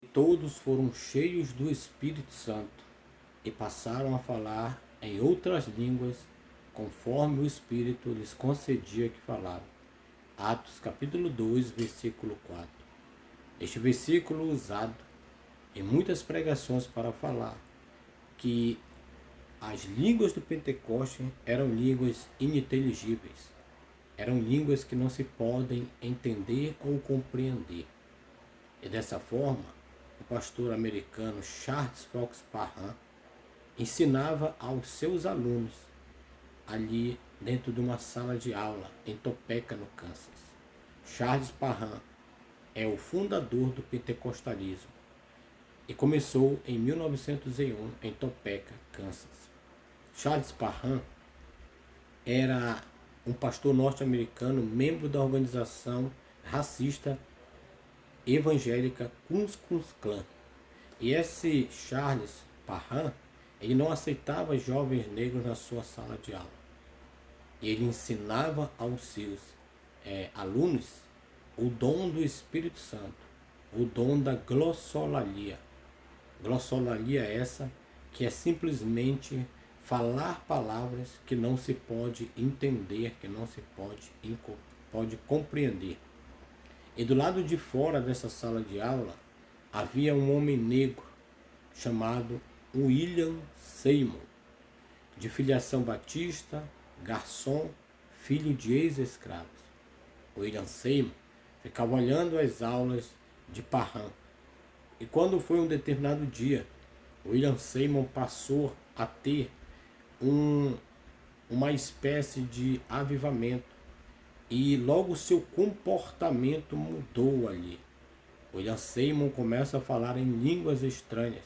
Todos foram cheios do Espírito Santo e passaram a falar em outras línguas, conforme o Espírito lhes concedia que falavam. Atos capítulo 2, versículo 4. Este versículo usado em muitas pregações para falar que as línguas do Pentecoste eram línguas ininteligíveis, eram línguas que não se podem entender ou compreender. E dessa forma, o pastor americano Charles Fox Parham ensinava aos seus alunos ali dentro de uma sala de aula em Topeka, no Kansas. Charles Parham é o fundador do pentecostalismo e começou em 1901 em Topeka, Kansas. Charles Parham era um pastor norte-americano, membro da organização racista evangélica Ku Klux Klan. E esse Charles Parham, ele não aceitava jovens negros na sua sala de aula. Ele ensinava aos seus alunos o dom do Espírito Santo, o dom da glossolalia. Glossolalia é essa que é simplesmente falar palavras que não se pode entender, que não se pode compreender. E do lado de fora dessa sala de aula havia um homem negro chamado William Seymour, de filiação batista, garçom, filho de ex-escravos. William Seymour ficava olhando as aulas de Parham. E quando foi um determinado dia, William Seymour passou a ter uma espécie de avivamento. E logo seu comportamento mudou ali. William Seymour começa a falar em línguas estranhas,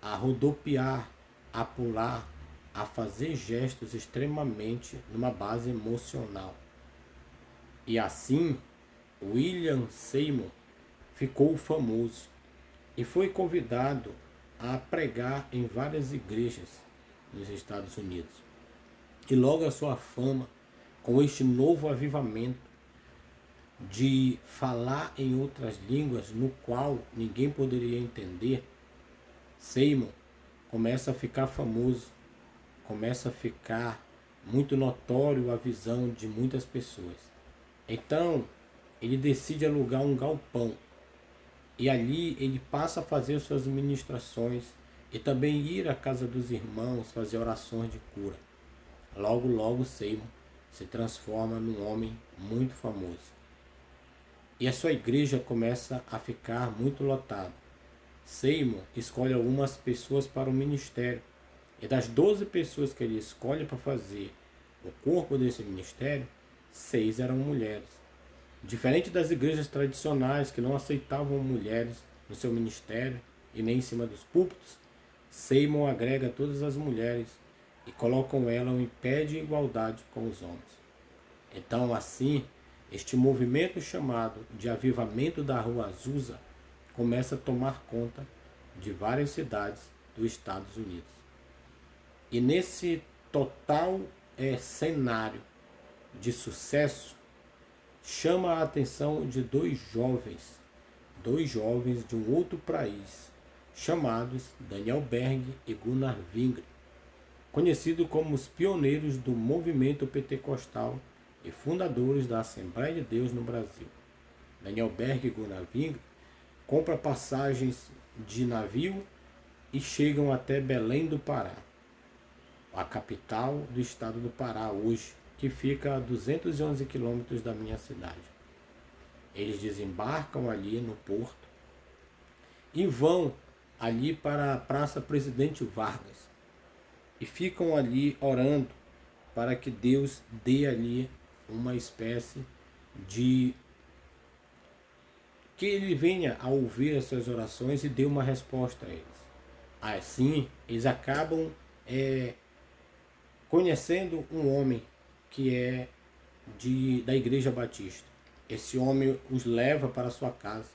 a rodopiar, a pular, a fazer gestos extremamente numa base emocional. E assim, William Seymour ficou famoso e foi convidado a pregar em várias igrejas nos Estados Unidos. E logo a sua fama, com este novo avivamento de falar em outras línguas, no qual ninguém poderia entender, Seymour começa a ficar famoso, começa a ficar muito notório a visão de muitas pessoas. Então, ele decide alugar um galpão e ali ele passa a fazer suas ministrações e também ir à casa dos irmãos fazer orações de cura. Logo, logo, Seymour se transforma num homem muito famoso. E a sua igreja começa a ficar muito lotada. Seymour escolhe algumas pessoas para o ministério. E das 12 pessoas que ele escolhe para fazer o corpo desse ministério, 6 eram mulheres. Diferente das igrejas tradicionais que não aceitavam mulheres no seu ministério e nem em cima dos púlpitos, Seymour agrega todas as mulheres e colocam ela em pé de igualdade com os homens. Então, assim, este movimento chamado de avivamento da Rua Azusa começa a tomar conta de várias cidades dos Estados Unidos. E nesse total cenário de sucesso, chama a atenção de dois jovens de um outro país, chamados Daniel Berg e Gunnar Wingre, conhecidos como os pioneiros do movimento pentecostal e fundadores da Assembleia de Deus no Brasil. Daniel Berg e Gunnar Wingre compram passagens de navio e chegam até Belém do Pará, a capital do estado do Pará hoje, que fica a 211 quilômetros da minha cidade. Eles desembarcam ali no porto e vão ali para a Praça Presidente Vargas e ficam ali orando para que Deus dê ali uma espécie de que ele venha a ouvir as suas orações e dê uma resposta a eles. Assim, eles acabam conhecendo um homem que é da Igreja Batista. Esse homem os leva para a sua casa.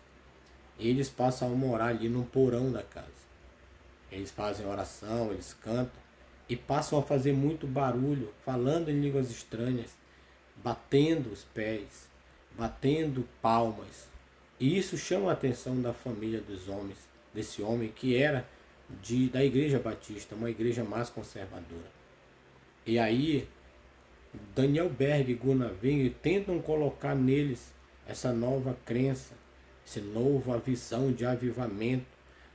Eles passam a morar ali no porão da casa. Eles fazem oração, eles cantam e passam a fazer muito barulho, falando em línguas estranhas, batendo os pés, batendo palmas E isso chama a atenção da família dos homens, desse homem que era da Igreja Batista, uma igreja mais conservadora. E aí, Daniel Berg e Gunnar Wing tentam colocar neles essa nova crença, essa nova visão de avivamento.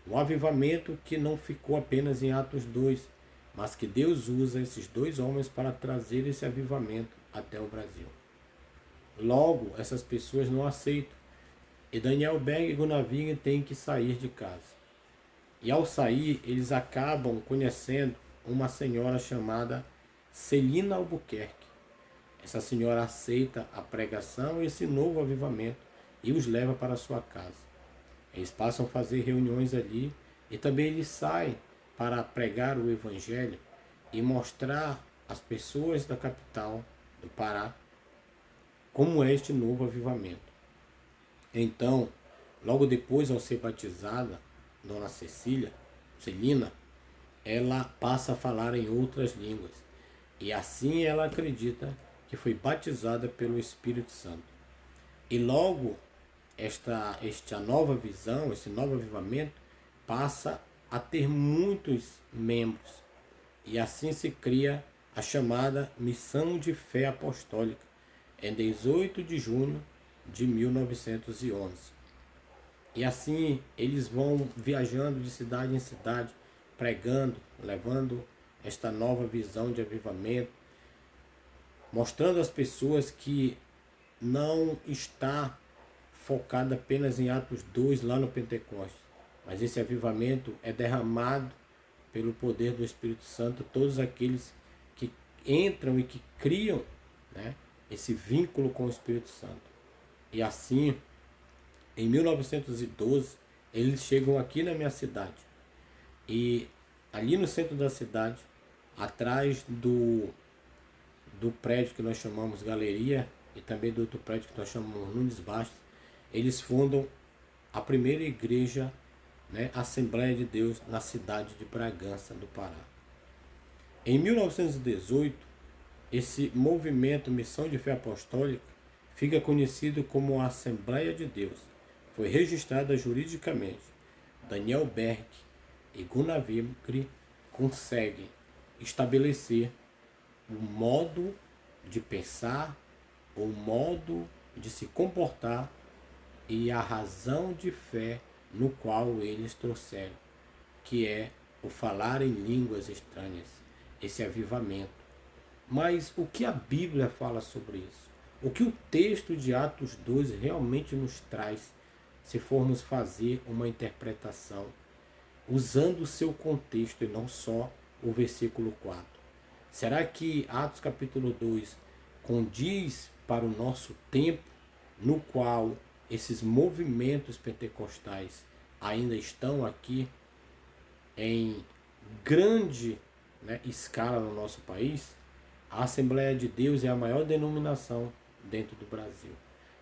Um avivamento que não ficou apenas em Atos 2, mas que Deus usa esses dois homens para trazer esse avivamento até o Brasil. Logo, essas pessoas não aceitam. E Daniel Berg e Gunnar Wing têm que sair de casa. E ao sair, eles acabam conhecendo uma senhora chamada Celina Albuquerque. Essa senhora aceita a pregação e esse novo avivamento e os leva para a sua casa. Eles passam a fazer reuniões ali e também eles saem para pregar o Evangelho e mostrar às pessoas da capital do Pará como é este novo avivamento. Então, logo depois, ao ser batizada, Dona Celina, ela passa a falar em outras línguas. E assim ela acredita que foi batizada pelo Espírito Santo. E logo, esta nova visão, esse novo avivamento, passa a ter muitos membros. E assim se cria a chamada Missão de Fé Apostólica, em 18 de junho de 1911. E assim eles vão viajando de cidade em cidade, pregando, levando esta nova visão de avivamento, mostrando às pessoas que não está focada apenas em Atos 2 lá no Pentecostes, mas esse avivamento é derramado pelo poder do Espírito Santo, todos aqueles que entram e que criam, né, esse vínculo com o Espírito Santo. E assim, em 1912, eles chegam aqui na minha cidade. E ali no centro da cidade, atrás do prédio que nós chamamos Galeria, e também do outro prédio que nós chamamos Nunes Bastos, eles fundam a primeira igreja, né, Assembleia de Deus, na cidade de Bragança, do Pará. Em 1918, esse movimento Missão de Fé Apostólica fica conhecido como a Assembleia de Deus. Foi registrada juridicamente. Daniel Berg e Gunnar Wing conseguem estabelecer o modo de pensar, o modo de se comportar e a razão de fé no qual eles trouxeram, que é o falar em línguas estranhas, esse avivamento. Mas o que a Bíblia fala sobre isso? O que o texto de Atos 2 realmente nos traz, se formos fazer uma interpretação, usando o seu contexto e não só o versículo 4? Será que Atos capítulo 2 condiz para o nosso tempo, no qual esses movimentos pentecostais ainda estão aqui em grande, né, escala no nosso país? A Assembleia de Deus é a maior denominação dentro do Brasil.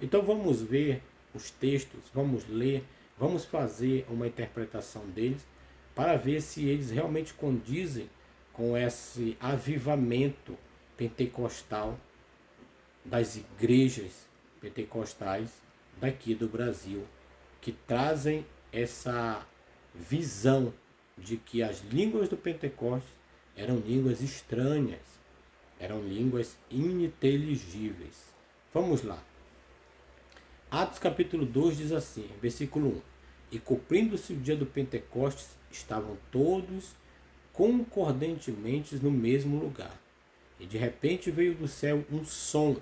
Então vamos ver os textos, vamos ler, vamos fazer uma interpretação deles para ver se eles realmente condizem com esse avivamento pentecostal das igrejas pentecostais daqui do Brasil, que trazem essa visão de que as línguas do Pentecostes eram línguas estranhas, eram línguas ininteligíveis. Vamos lá. Atos capítulo 2 diz assim, versículo 1. E cumprindo-se o dia do Pentecostes, estavam todos concordantemente no mesmo lugar. E de repente veio do céu um som,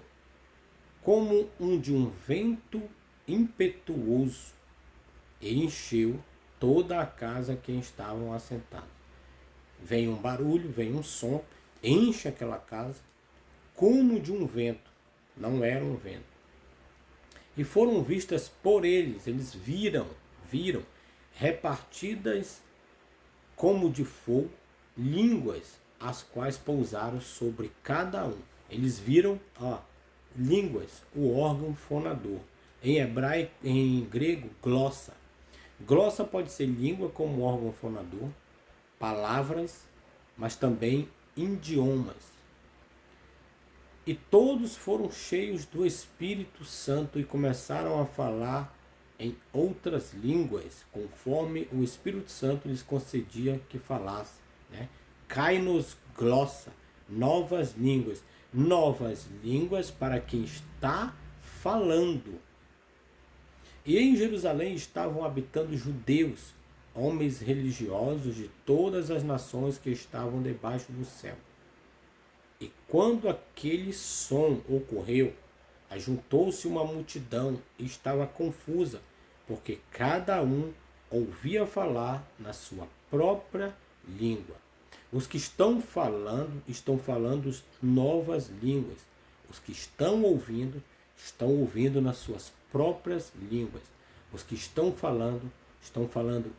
como de um vento impetuoso, e encheu toda a casa que estavam assentados. Vem um barulho, vem um som, enche aquela casa, como de um vento. Não era um vento. E foram vistas por eles viram, repartidas como de fogo, línguas, as quais pousaram sobre cada um. Eles viram, línguas, o órgão fonador. Em hebraico, em grego, glossa. Glossa pode ser língua como órgão fonador, palavras, mas também idiomas. E todos foram cheios do Espírito Santo e começaram a falar em outras línguas, conforme o Espírito Santo lhes concedia que falasse. Né? Kainos glossa, novas línguas para quem está falando. E em Jerusalém estavam habitando judeus, homens religiosos de todas as nações que estavam debaixo do céu. E quando aquele som ocorreu, ajuntou-se uma multidão e estava confusa, porque cada um ouvia falar na sua própria língua. Os que estão falando novas línguas. Os que estão ouvindo nas suas próprias línguas. Os que estão falando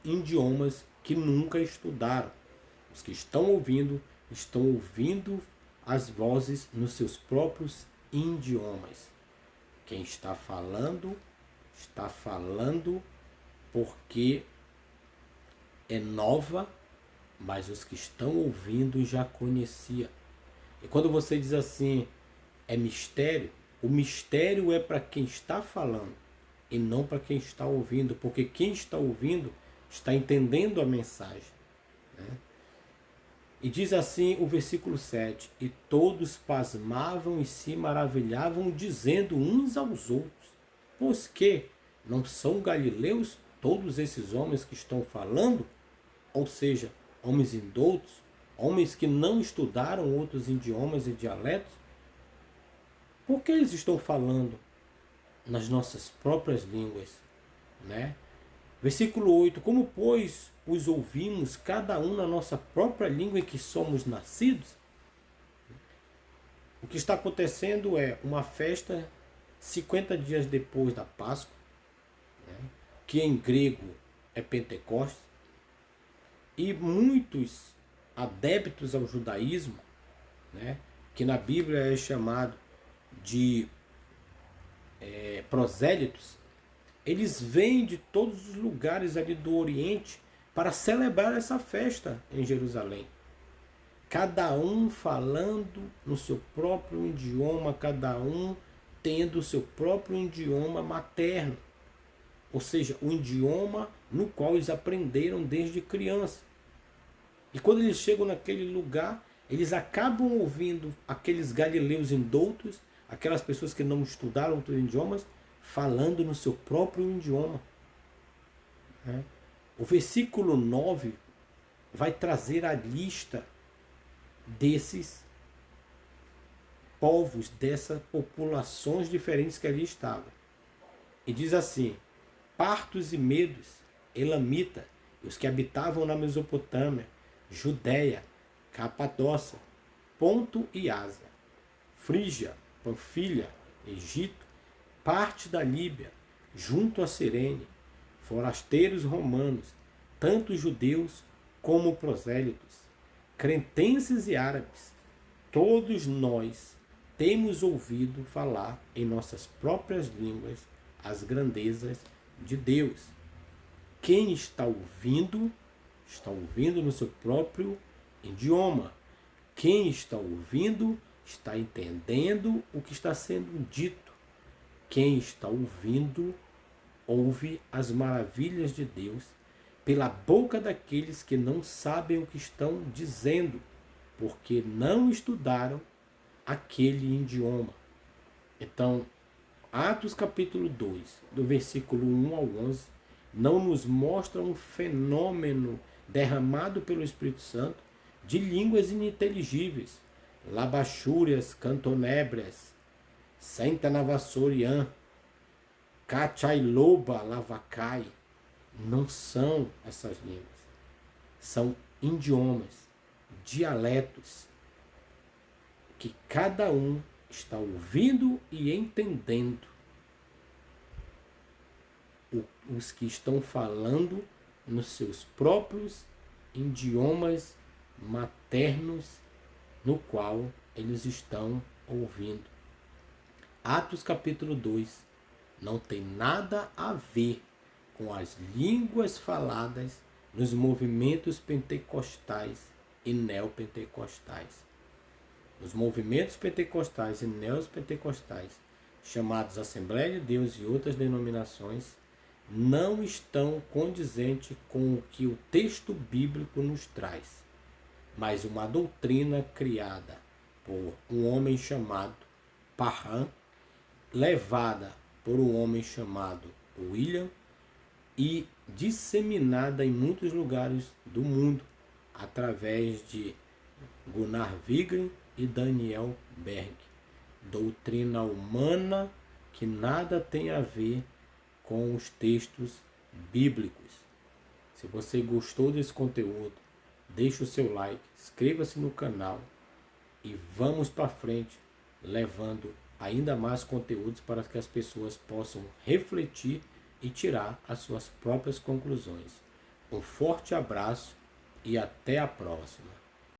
idiomas que nunca estudaram. Os que estão ouvindo as vozes nos seus próprios idiomas. Quem está falando porque é nova, mas os que estão ouvindo já conhecia. E quando você diz assim, é mistério, o mistério é para quem está falando e não para quem está ouvindo, porque quem está ouvindo está entendendo a mensagem. Né? E diz assim o versículo 7, e todos pasmavam e se maravilhavam, dizendo uns aos outros, pois que não são galileus todos esses homens que estão falando? Ou seja, homens indoutos, homens que não estudaram outros idiomas e dialetos? Por que eles estão falando nas nossas próprias línguas? Né? Versículo 8, como pois os ouvimos cada um na nossa própria língua em que somos nascidos? O que está acontecendo é uma festa 50 dias depois da Páscoa, né? Que em grego é Pentecostes, e muitos adeptos ao judaísmo, né? Que na Bíblia é chamado de prosélitos, eles vêm de todos os lugares ali do Oriente para celebrar essa festa em Jerusalém. Cada um falando no seu próprio idioma, cada um tendo o seu próprio idioma materno. Ou seja, o idioma no qual eles aprenderam desde criança. E quando eles chegam naquele lugar, eles acabam ouvindo aqueles galileus indoutos, aquelas pessoas que não estudaram outros idiomas, falando no seu próprio idioma. O versículo 9 vai trazer a lista desses povos, dessas populações diferentes que ali estavam. E diz assim, partos e medos, elamita, os que habitavam na Mesopotâmia, Judéia, Capadócia, Ponto e Ásia, Frígia, Panfilha, Egito, parte da Líbia, junto a Cirene, forasteiros romanos, tanto judeus como prosélitos, cretenses e árabes, todos nós temos ouvido falar em nossas próprias línguas as grandezas de Deus. Quem está ouvindo no seu próprio idioma. Quem está ouvindo está entendendo o que está sendo dito. Quem está ouvindo, ouve as maravilhas de Deus pela boca daqueles que não sabem o que estão dizendo, porque não estudaram aquele idioma. Então, Atos capítulo 2, do versículo 1 ao 11, não nos mostra um fenômeno derramado pelo Espírito Santo de línguas ininteligíveis, labachúrias, cantonébrias, Sentanavassorian, Cachailoba, Lavacai. Não são essas línguas. São idiomas, dialetos, que cada um está ouvindo e entendendo. Os que estão falando nos seus próprios idiomas maternos, no qual eles estão ouvindo. Atos capítulo 2 não tem nada a ver com as línguas faladas nos movimentos pentecostais e neopentecostais. Os movimentos pentecostais e neopentecostais, chamados Assembleia de Deus e outras denominações, não estão condizentes com o que o texto bíblico nos traz, mas uma doutrina criada por um homem chamado Parham, levada por um homem chamado William e disseminada em muitos lugares do mundo através de Gunnar Wigren e Daniel Berg. Doutrina humana que nada tem a ver com os textos bíblicos. Se você gostou desse conteúdo, deixe o seu like, inscreva-se no canal e vamos para frente, levando ainda mais conteúdos para que as pessoas possam refletir e tirar as suas próprias conclusões. Um forte abraço e até a próxima.